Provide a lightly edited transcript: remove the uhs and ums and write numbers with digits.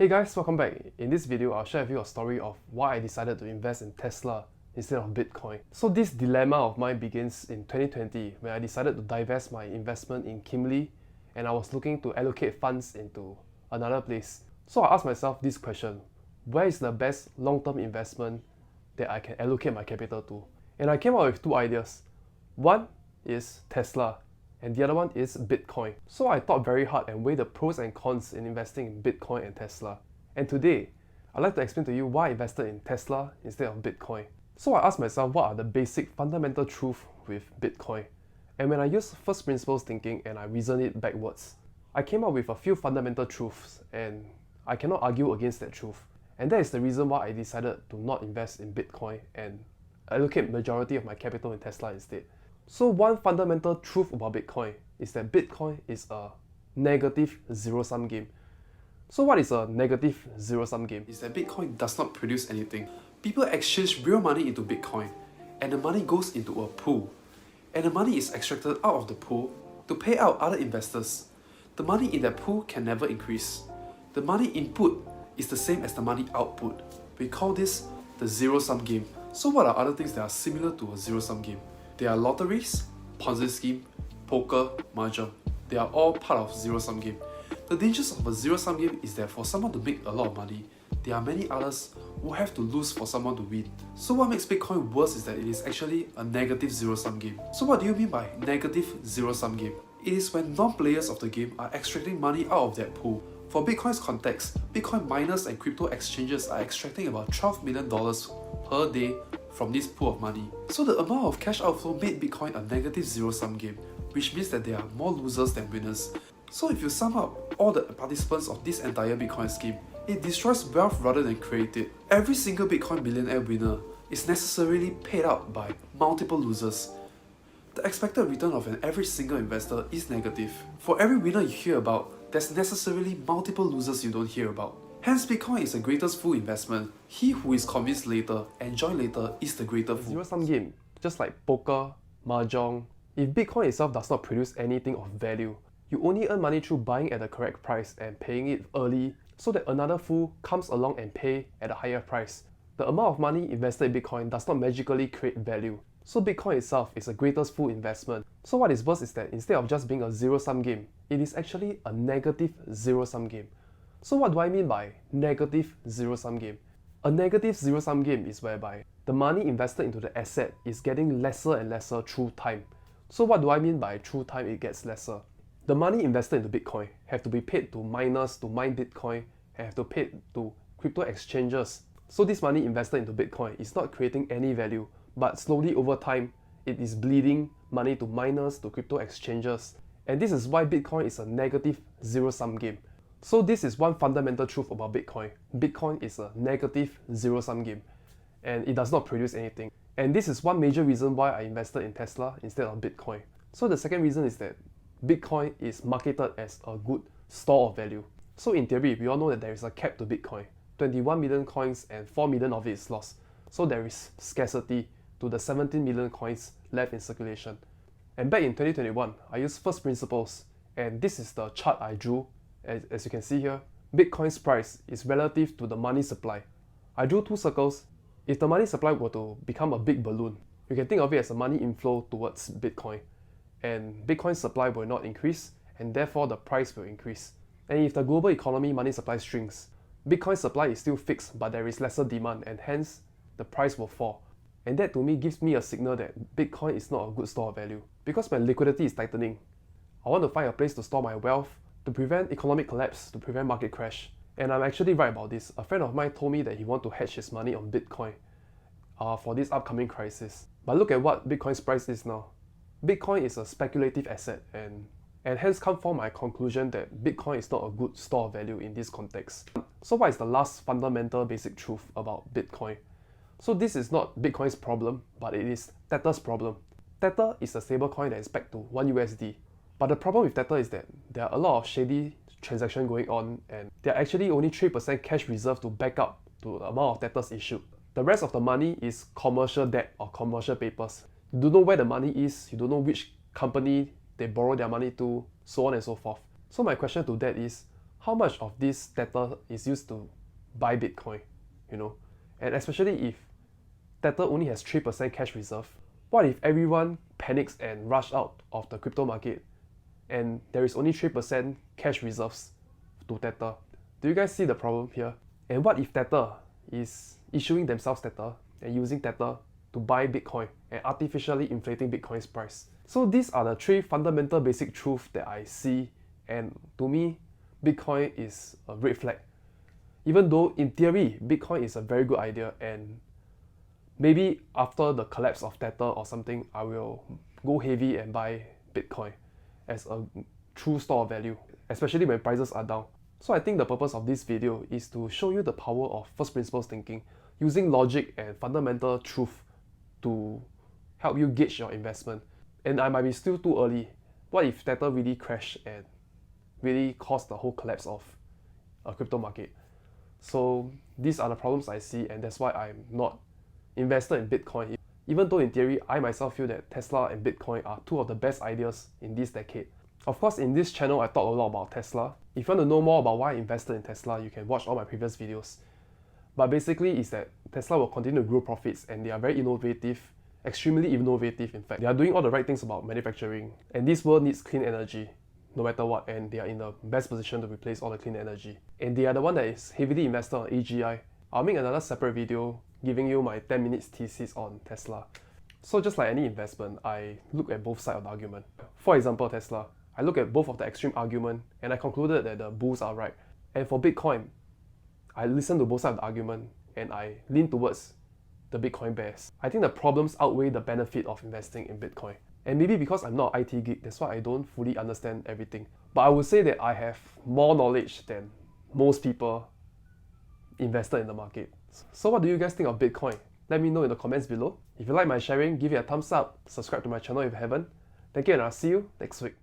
Hey guys, welcome back. In this video, I'll share with you a story of why I decided to invest in Tesla instead of Bitcoin. So this dilemma of mine begins in 2020 when I decided to divest my investment in Kimberly and I was looking to allocate funds into another place. So I asked myself this question: where is the best long-term investment that I can allocate my capital to? And I came up with two ideas. One is Tesla, and the other one is Bitcoin. So I thought very hard and weighed the pros and cons in investing in Bitcoin and Tesla. And today, I'd like to explain to you why I invested in Tesla instead of Bitcoin. So I asked myself what are the basic fundamental truths with Bitcoin. And when I used first principles thinking and I reasoned it backwards, I came up with a few fundamental truths and I cannot argue against that truth. And that is the reason why I decided to not invest in Bitcoin and allocate majority of my capital in Tesla instead. So one fundamental truth about Bitcoin is that Bitcoin is a negative zero-sum game. So what is a negative zero-sum game? Is that Bitcoin does not produce anything. People exchange real money into Bitcoin and the money goes into a pool. And the money is extracted out of the pool to pay out other investors. The money in that pool can never increase. The money input is the same as the money output. We call this the zero-sum game. So what are other things that are similar to a zero-sum game? There are lotteries, Ponzi scheme, poker, mahjong. They are all part of zero-sum game. The dangers of a zero-sum game is that for someone to make a lot of money, there are many others who have to lose for someone to win. So what makes Bitcoin worse is that it is actually a negative zero-sum game. So what do you mean by negative zero-sum game? It is when non-players of the game are extracting money out of that pool. For Bitcoin's context, Bitcoin miners and crypto exchanges are extracting about $12 million per day from this pool of money. So the amount of cash outflow made Bitcoin a negative zero-sum game, which means that there are more losers than winners. So if you sum up all the participants of this entire Bitcoin scheme, it destroys wealth rather than create it. Every single Bitcoin billionaire winner is necessarily paid out by multiple losers. The expected return of an average single investor is negative. For every winner you hear about, there's necessarily multiple losers you don't hear about. Hence, Bitcoin is the greatest fool investment. He who is convinced later and join later is the greater fool. Zero-sum game, just like poker, mahjong. If Bitcoin itself does not produce anything of value, you only earn money through buying at the correct price and paying it early so that another fool comes along and pay at a higher price. The amount of money invested in Bitcoin does not magically create value. So Bitcoin itself is a greatest fool investment. So what is worse is that instead of just being a zero-sum game, it is actually a negative zero-sum game. So what do I mean by negative zero-sum game? A negative zero-sum game is whereby the money invested into the asset is getting lesser and lesser through time. So what do I mean by through time it gets lesser? The money invested into Bitcoin have to be paid to miners to mine Bitcoin and have to pay to crypto exchanges. So this money invested into Bitcoin is not creating any value, but slowly over time, it is bleeding money to miners to crypto exchanges. And this is why Bitcoin is a negative zero-sum game. So this is one fundamental truth about Bitcoin. Bitcoin is a negative zero-sum game and it does not produce anything. And this is one major reason why I invested in Tesla instead of Bitcoin. So the second reason is that Bitcoin is marketed as a good store of value. So in theory, we all know that there is a cap to Bitcoin. 21 million coins and 4 million of it is lost. So there is scarcity to the 17 million coins left in circulation. And back in 2021, I used first principles and this is the chart I drew. As you can see here, Bitcoin's price is relative to the money supply. I drew two circles. If the money supply were to become a big balloon, you can think of it as a money inflow towards Bitcoin. And Bitcoin's supply will not increase, and therefore the price will increase. And if the global economy money supply shrinks, Bitcoin's supply is still fixed, but there is lesser demand, and hence the price will fall. And that to me gives me a signal that Bitcoin is not a good store of value. Because my liquidity is tightening, I want to find a place to store my wealth, to prevent economic collapse, to prevent market crash. And I'm actually right about this. A friend of mine told me that he wants to hedge his money on Bitcoin for this upcoming crisis. But look at what Bitcoin's price is now. Bitcoin is a speculative asset and hence come from my conclusion that Bitcoin is not a good store of value in this context. So what is the last fundamental basic truth about Bitcoin? So this is not Bitcoin's problem, but it is Tether's problem. Tether is a stablecoin that is pegged to 1 USD. But the problem with Tether is that there are a lot of shady transactions going on and there are actually only 3% cash reserve to back up to the amount of Tethers issued. The rest of the money is commercial debt or commercial papers. You don't know where the money is, you don't know which company they borrow their money to, so on and so forth. So my question to that is, how much of this Tether is used to buy Bitcoin, you know? And especially if Tether only has 3% cash reserve, what if everyone panics and rush out of the crypto market and there is only 3% cash reserves to Tether? Do you guys see the problem here? And what if Tether is issuing themselves Tether and using Tether to buy Bitcoin and artificially inflating Bitcoin's price? So these are the three fundamental basic truths that I see, and to me, Bitcoin is a red flag. Even though in theory, Bitcoin is a very good idea, and maybe after the collapse of Tether or something, I will go heavy and buy Bitcoin as a true store of value, especially when prices are down. So I think the purpose of this video is to show you the power of first principles thinking, using logic and fundamental truth to help you gauge your investment. And I might be still too early. What if Tether really crashed and really caused the whole collapse of a crypto market? So these are the problems I see, and that's why I'm not invested in Bitcoin. Even though in theory, I myself feel that Tesla and Bitcoin are two of the best ideas in this decade. Of course, in this channel, I talk a lot about Tesla. If you want to know more about why I invested in Tesla, you can watch all my previous videos. But basically, is that Tesla will continue to grow profits, and they are very innovative, extremely innovative in fact. They are doing all the right things about manufacturing, and this world needs clean energy, no matter what, and they are in the best position to replace all the clean energy. And they are the one that is heavily invested on AGI. I'll make another separate video giving you my 10 minutes thesis on Tesla. So just like any investment, I look at both sides of the argument. For example, Tesla, I look at both of the extreme argument and I concluded that the bulls are right. And for Bitcoin, I listen to both sides of the argument and I lean towards the Bitcoin bears. I think the problems outweigh the benefit of investing in Bitcoin. And maybe because I'm not an IT geek, that's why I don't fully understand everything. But I would say that I have more knowledge than most people invested in the market. So what do you guys think of Bitcoin? Let me know in the comments below. If you like my sharing, give it a thumbs up, subscribe to my channel if you haven't. Thank you, and I'll see you next week.